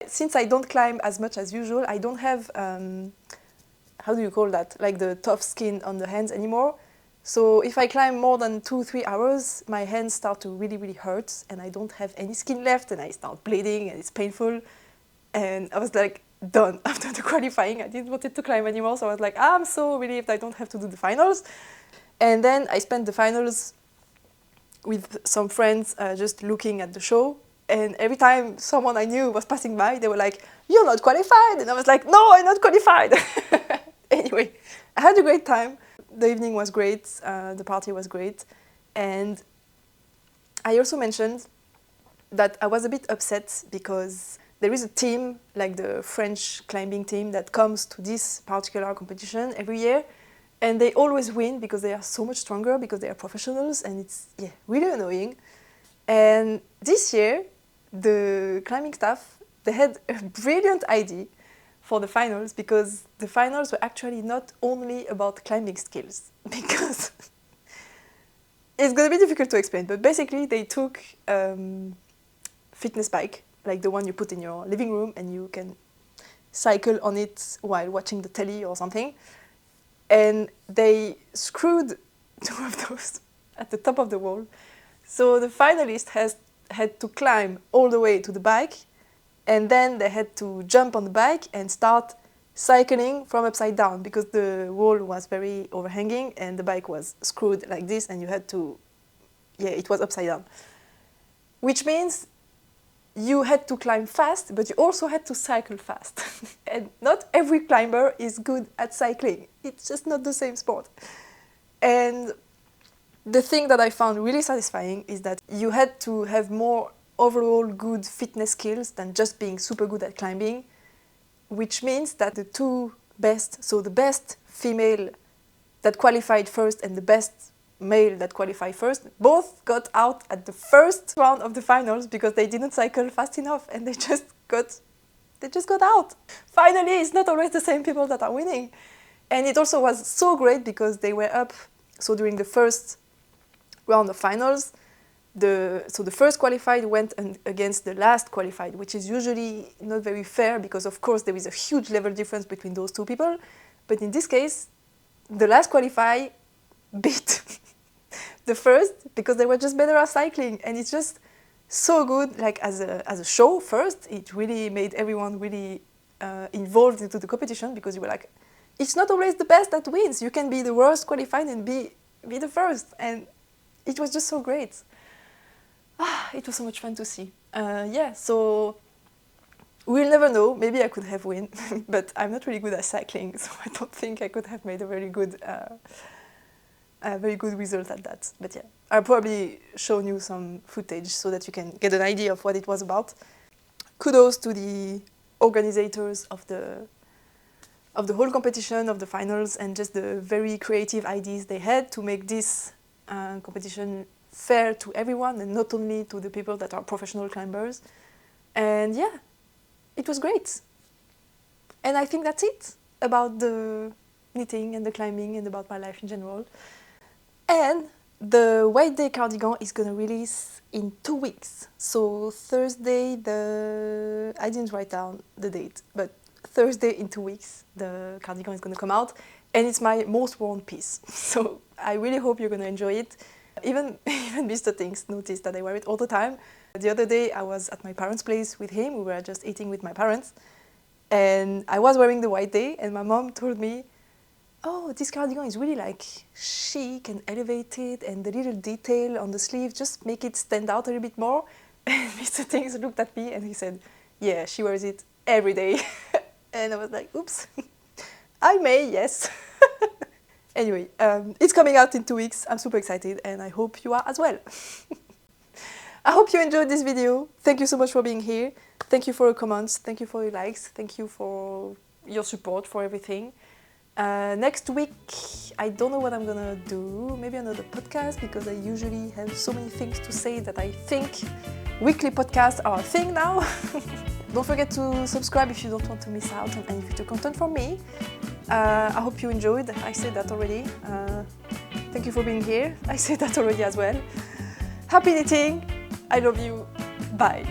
since I don't climb as much as usual, I don't have, how do you call that? Like the tough skin on the hands anymore. So if I climb more than 2-3 hours, my hands start to really hurt, and I don't have any skin left, and I start bleeding, and it's painful. And I was like, done after the qualifying. I didn't want it to climb anymore, so I was like, I'm so relieved I don't have to do the finals. And then I spent the finals with some friends just looking at the show. And every time someone I knew was passing by, they were like, you're not qualified. And I was like, no, I'm not qualified. Anyway, I had a great time. the evening was great, the party was great, and I also mentioned that I was a bit upset because there is a team, like the French climbing team, that comes to this particular competition every year, and they always win because they are so much stronger, because they are professionals, and it's really annoying. And this year, the climbing staff, they had a brilliant idea for the finals, because the finals were actually not only about climbing skills, because it's going to be difficult to explain, but basically they took fitness bike, like the one you put in your living room and you can cycle on it while watching the telly or something, and they screwed 2 of those at the top of the wall. So the finalist had to climb all the way to the bike, and then they had to jump on the bike and start cycling from upside down, because the wall was very overhanging and the bike was screwed like this, and you had to, it was upside down. Which means you had to climb fast, but you also had to cycle fast. And not every climber is good at cycling. It's just not the same sport. And the thing that I found really satisfying is that you had to have more overall good fitness skills than just being super good at climbing, which means that the 2 best, so the best female that qualified first and the best male that qualified first, both got out at the first round of the finals because they didn't cycle fast enough, and they just got out. Finally, it's not always the same people that are winning. And it also was so great because they were up, so during the first round of finals, the first qualified went against the last qualified, which is usually not very fair because of course there is a huge level difference between those 2 people. But in this case, the last qualified beat the first because they were just better at cycling, and it's just so good. Like as a show, first it really made everyone really involved into the competition, because you were like, it's not always the best that wins. You can be the worst qualified and be the first, and it was just so great. It was so much fun to see. So we'll never know. Maybe I could have won, but I'm not really good at cycling, so I don't think I could have made a very good result at that. But yeah, I'll probably show you some footage so that you can get an idea of what it was about. Kudos to the organizers of the whole competition, of the finals, and just the very creative ideas they had to make this competition fair to everyone, and not only to the people that are professional climbers. And yeah, it was great. And I think that's it about the knitting and the climbing and about my life in general. And the White Day cardigan is gonna release in 2 weeks. So Thursday, I didn't write down the date, but Thursday in 2 weeks, the cardigan is gonna come out, and it's my most worn piece. So I really hope you're gonna enjoy it. Even Mr. Tinks noticed that I wear it all the time. The other day I was at my parents' place with him. We were just eating with my parents, and I was wearing the White Day, and my mom told me, oh, this cardigan is really like chic and elevated, and the little detail on the sleeve just make it stand out a little bit more. And Mr. Tinks looked at me and he said, yeah, she wears it every day. And I was like, oops, I may, yes. Anyway, it's coming out in 2 weeks. I'm super excited, and I hope you are as well. I hope you enjoyed this video. Thank you so much for being here. Thank you for your comments. Thank you for your likes. Thank you for your support, for everything. Next week, I don't know what I'm gonna do. Maybe another podcast, because I usually have so many things to say that I think weekly podcasts are a thing now. Don't forget to subscribe if you don't want to miss out on any future content from me. I hope you enjoyed. I said that already. Thank you for being here. I said that already as well. Happy knitting. I love you. Bye.